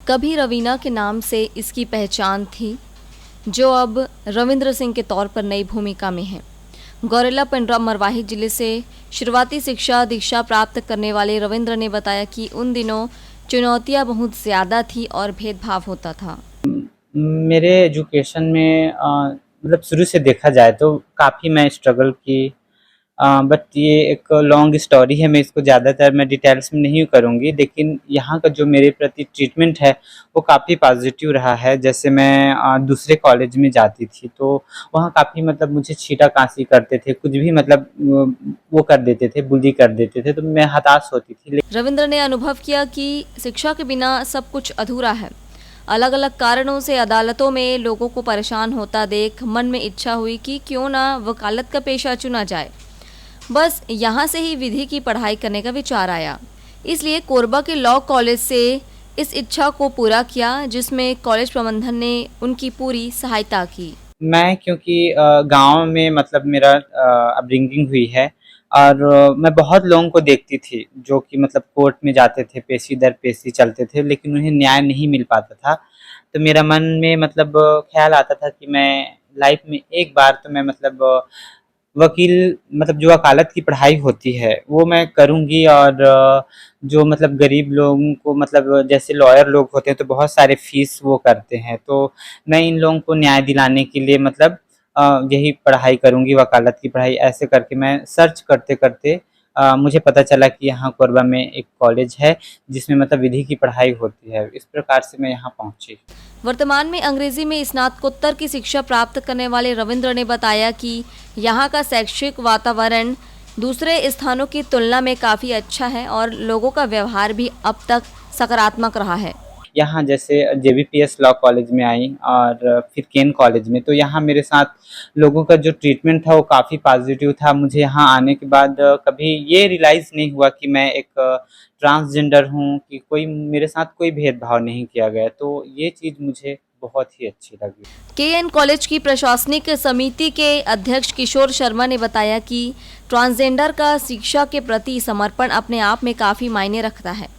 कभी रवीना के नाम से इसकी पहचान थी, जो अब रविंद्र सिंह के तौर पर नई भूमिका में है। गौरेला पिंडरा मरवाही जिले से शुरुआती शिक्षा दीक्षा प्राप्त करने वाले रविंद्र ने बताया कि उन दिनों चुनौतियां बहुत ज़्यादा थी और भेदभाव होता था। मेरे एजुकेशन में मतलब शुरू से देखा जाए तो काफ़ी मैं स्ट्रगल की, बट ये एक लॉन्ग स्टोरी है। मैं इसको ज़्यादातर मैं डिटेल्स में नहीं करूँगी, लेकिन यहाँ का जो मेरे प्रति ट्रीटमेंट है वो काफ़ी पॉजिटिव रहा है। जैसे मैं दूसरे कॉलेज में जाती थी तो वहाँ काफ़ी मतलब मुझे छीटा-कासी करते थे, कुछ भी मतलब वो कर देते थे, बुली कर देते थे, तो मैं हताश होती थी। रविंद्र ने अनुभव किया कि शिक्षा के बिना सब कुछ अधूरा है। अलग अलग कारणों से अदालतों में लोगों को परेशान होता देख मन में इच्छा हुई कि क्यों ना वकालत का पेशा चुना जाए। बस यहाँ से ही विधि की पढ़ाई करने का विचार आया। इसलिए कोरबा के लॉ कॉलेज से इस इच्छा को पूरा किया, जिसमें कॉलेज प्रबंधन ने उनकी पूरी सहायता की। मैं क्योंकि गाँव में मतलब मेरा अपब्रिंगिंग हुई है, और मैं बहुत लोगों को देखती थी जो कि मतलब कोर्ट में जाते थे, पेशी दर पेशी चलते थे, लेकिन उन्हें न्याय नहीं मिल पाता था। तो मेरा मन में मतलब ख़्याल आता था कि मैं लाइफ में एक बार तो मैं मतलब वकील मतलब जो वकालत की पढ़ाई होती है वो मैं करूँगी, और जो मतलब गरीब लोगों को मतलब जैसे लॉयर लोग होते हैं तो बहुत सारे फ़ीस वो करते हैं, तो मैं इन लोगों को न्याय दिलाने के लिए मतलब यही पढ़ाई करूँगी, वकालत की पढ़ाई। ऐसे करके मैं सर्च करते-करते मुझे पता चला कि यहाँ कोरबा में एक कॉलेज है जिसमें मतलब विधि की पढ़ाई होती है। इस प्रकार से मैं यहाँ पहुँची। वर्तमान में अंग्रेजी में स्नातकोत्तर की शिक्षा प्राप्त करने वाले रविंद्र ने बताया कि यहाँ का शैक्षिक वातावरण दूसरे स्थानों की तुलना में काफ़ी अच्छा है और लोगों का व्यवहार भी अब तक सकारात्मक रहा है। यहाँ जैसे जेबीपीएस लॉ कॉलेज में आई और फिर केन कॉलेज में, तो यहाँ मेरे साथ लोगों का जो ट्रीटमेंट था वो काफ़ी पॉजिटिव था। मुझे यहाँ आने के बाद कभी ये रियलाइज़ नहीं हुआ कि मैं एक ट्रांसजेंडर हूँ, कि कोई मेरे साथ कोई भेदभाव नहीं किया गया, तो ये चीज़ मुझे बहुत ही अच्छी लगी। केएन कॉलेज की प्रशासनिक समिति के अध्यक्ष किशोर शर्मा ने बताया कि ट्रांसजेंडर का शिक्षा के प्रति समर्पण अपने आप में काफ़ी मायने रखता है,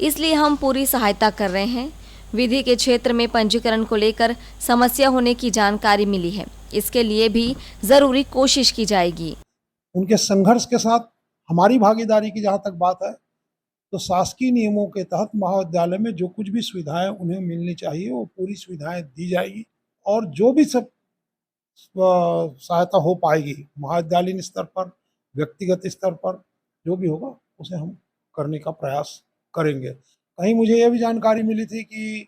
इसलिए हम पूरी सहायता कर रहे हैं। विधि के क्षेत्र में पंजीकरण को लेकर समस्या होने की जानकारी मिली है, इसके लिए भी ज़रूरी कोशिश की जाएगी। उनके संघर्ष के साथ हमारी भागीदारी की जहाँ तक बात है, तो शासकीय नियमों के तहत महाविद्यालय में जो कुछ भी सुविधाएं उन्हें मिलनी चाहिए वो पूरी सुविधाएं दी जाएगी, और जो भी सब सहायता हो पाएगी महाविद्यालयीन स्तर पर, व्यक्तिगत स्तर पर, जो भी होगा उसे हम करने का प्रयास करेंगे। कहीं मुझे ये भी जानकारी मिली थी कि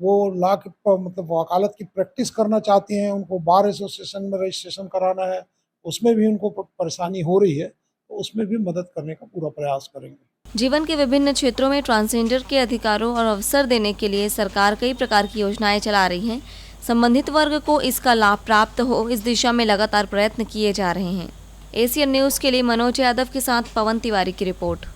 वो लॉ की मतलब वकालत की प्रैक्टिस करना चाहती हैं, उनको बार एसोसिएशन में रजिस्ट्रेशन कराना है, उसमें भी उनको परेशानी हो रही है, तो उसमें भी मदद करने का पूरा प्रयास करेंगे। जीवन के विभिन्न क्षेत्रों में ट्रांसजेंडर के अधिकारों और अवसर देने के लिए सरकार कई प्रकार की योजनाएं चला रही है। संबंधित वर्ग को इसका लाभ प्राप्त हो, इस दिशा में लगातार प्रयत्न किए जा रहे हैं। एशियन न्यूज़ के लिए मनोज यादव के साथ पवन तिवारी की रिपोर्ट।